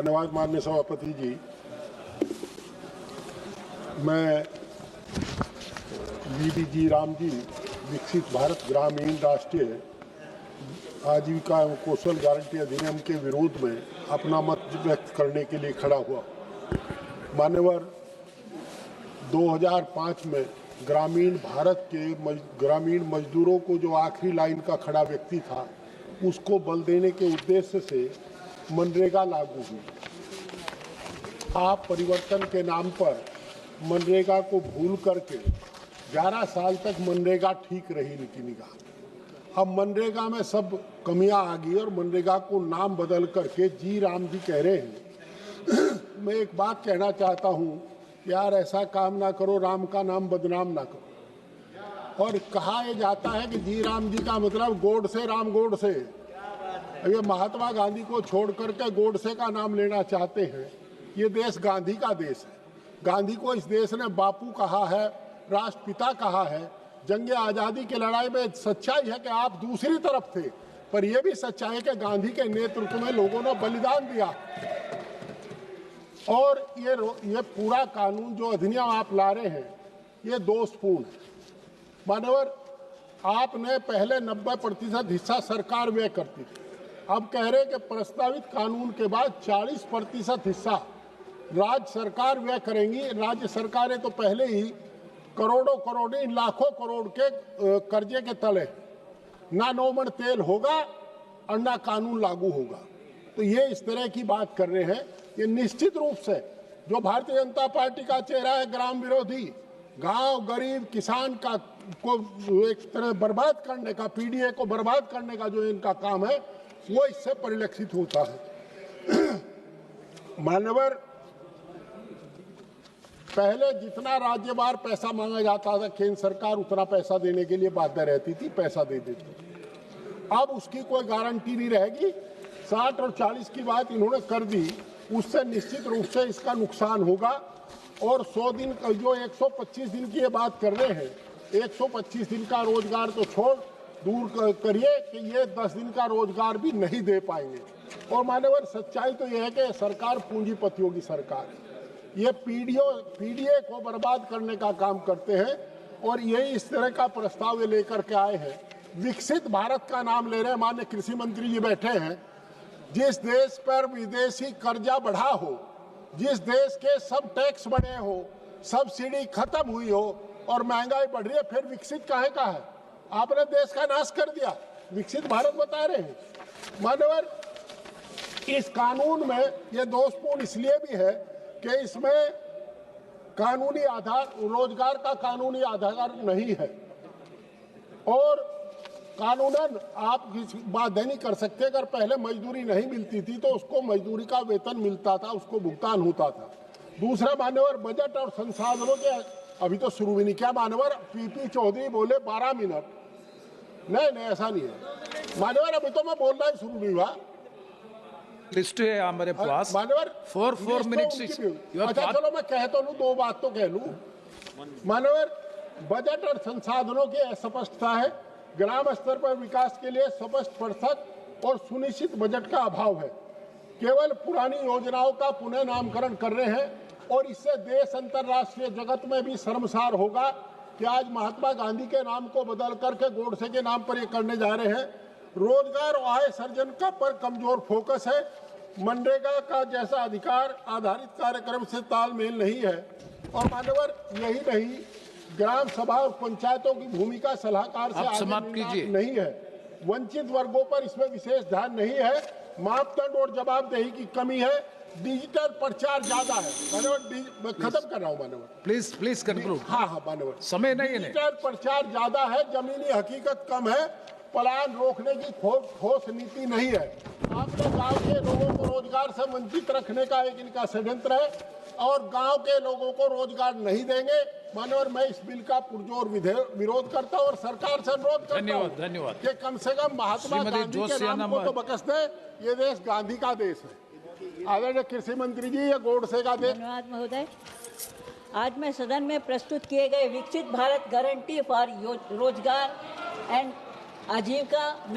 धन्यवाद माननीय सभापति जी। मैं वीडी राम जी विकसित भारत ग्रामीण राष्ट्रीय आजीविका एवं कौशल गारंटी अधिनियम के विरोध में अपना मत व्यक्त करने के लिए खड़ा हुआ। मान्यवर 2005 में ग्रामीण भारत के ग्रामीण मजदूरों को जो आखिरी लाइन का खड़ा व्यक्ति था उसको बल देने के उद्देश्य से मनरेगा लागू हुई। आप परिवर्तन के नाम पर मनरेगा को भूल करके 11 साल तक मनरेगा ठीक रही इनकी निगाह। अब मनरेगा में सब कमियां आ गई और मनरेगा को नाम बदल करके जी राम जी कह रहे हैं। मैं एक बात कहना चाहता हूं, यार ऐसा काम ना करो, राम का नाम बदनाम ना करो। और कहा यह जाता है कि जी राम जी का मतलब गोडसे राम गोडसे। ये महात्मा गांधी को छोड़ करके गोडसे का नाम लेना चाहते हैं। ये देश गांधी का देश है। गांधी को इस देश ने बापू कहा है, राष्ट्रपिता कहा है। जंग आज़ादी की लड़ाई में सच्चाई है कि आप दूसरी तरफ थे, पर यह भी सच्चाई है कि गांधी के नेतृत्व में लोगों ने बलिदान दिया। और ये पूरा कानून जो अधिनियम आप ला रहे हैं ये दोषपूर्ण है। मानवर, आपने पहले 90% हिस्सा सरकार व्यय करती थी। अब कह रहे कि प्रस्तावित कानून के बाद 40% हिस्सा राज्य सरकार व्यय करेंगी। राज्य सरकारें तो पहले ही करोड़ों करोड़ नहीं लाखों करोड़ के कर्जे के तले, ना नौमण तेल होगा और ना कानून लागू होगा। तो ये इस तरह की बात कर रहे हैं। ये निश्चित रूप से जो भारतीय जनता पार्टी का चेहरा है, ग्राम विरोधी, गांव गरीब किसान का को एक तरह बर्बाद करने का, पीडीए को बर्बाद करने का जो इनका काम है वो इससे परिलक्षित होता है। मान्यवर, पहले जितना राज्यवार पैसा मांगा जाता था केंद्र सरकार उतना पैसा देने के लिए बाध्य रहती थी, पैसा दे देती थी। अब उसकी कोई गारंटी नहीं रहेगी। 60 और 40 की बात इन्होंने कर दी, उससे निश्चित रूप से इसका नुकसान होगा। और 100 दिन जो 125 दिन की ये बात कर रहे हैं, 125 दिन का रोजगार तो छोड़ दूर करिए कि ये 10 दिन का रोजगार भी नहीं दे पाएंगे। और मान्यवर, सच्चाई तो यह है कि सरकार पूंजीपतियों की सरकार है। ये पीडीए को बर्बाद करने का काम करते हैं और यही इस तरह का प्रस्ताव लेकर के आए हैं। विकसित भारत का नाम ले रहे हैं। माननीय कृषि मंत्री जी बैठे हैं। जिस देश पर विदेशी कर्जा बढ़ा हो, जिस देश के सब टैक्स बढ़े हो, सब्सिडी खत्म हुई हो और महंगाई बढ़ रही है, फिर विकसित काहे का है? आपने देश का नाश कर दिया, विकसित भारत बता रहे हैं। मान्यवर, इस कानून में यह दोषपूर्ण इसलिए भी है कि इसमें कानूनी आधार, रोजगार का कानूनी आधार नहीं है। और कानूनन आप बाध्य नहीं कर सकते। अगर पहले मजदूरी नहीं मिलती थी तो उसको मजदूरी का वेतन मिलता था, उसको भुगतान होता था। दूसरा मान्यवर, बजट और संसाधनों के अभी तो शुरू भी नहीं किया। मान्यवर, पीपी चौधरी बोले 12 मिनट। नहीं, ऐसा नहीं है मान्यवर, अभी तो मैं बोलना ही शुरू नहीं हुआ। लिस्ट है हमारे पास। मान्यवर, 4 मिनट्स। अच्छा चलो मैं कह तो लूं, 2 बात तो कह लूं। मान्यवर, बजट और संसाधनों की अस्पष्टता है। ग्राम स्तर पर विकास के लिए स्पष्ट प्रसक्त और सुनिश्चित बजट का अभाव है। केवल पुरानी योजनाओं का पुनः नामकरण कर रहे हैं और इससे देश अंतर्राष्ट्रीय जगत में भी शर्मसार होगा कि आज महात्मा गांधी के नाम को बदल करके गोडसे के नाम पर ये करने जा रहे हैं। रोजगार और आय सर्जन का पर कमजोर फोकस है। मनरेगा का जैसा अधिकार आधारित कार्यक्रम से तालमेल नहीं है। और मान्यवर, यही नहीं, ग्राम सभा और पंचायतों की भूमिका सलाहकार से आगे नहीं है। वंचित वर्गों पर इसमें विशेष ध्यान नहीं है। मापदंड और जवाबदेही की कमी है। डिजिटल प्रचार ज्यादा है। मान्यवर, मैं खत्म कर रहा हूँ मान्यवर, प्लीज कंक्लूड। हाँ मान्यवर, समय नहीं है। डिजिटल प्रचार ज्यादा है, जमीनी हकीकत कम है, पलायन रोकने की ठोस नीति नहीं है। आपने गांव के लोगों को रोजगार से वंचित रखने का एक इनका षड्यंत्र है और गांव के लोगों को रोजगार नहीं देंगे। मानवर, मैं इस बिल का पुरजोर विरोध करता हूं और सरकार से अनुरोध करता हूं धन्यवाद कि कम से कम महात्मा गांधी के नाम को तो बख्श दे। ये देश गांधी का देश है। आदरणीय कृषि मंत्री जी, ये गोडसे का देश। धन्यवाद महोदय। आज मैं सदन में प्रस्तुत किए गए विकसित भारत गारंटी फॉर रोजगार एंड आजीविका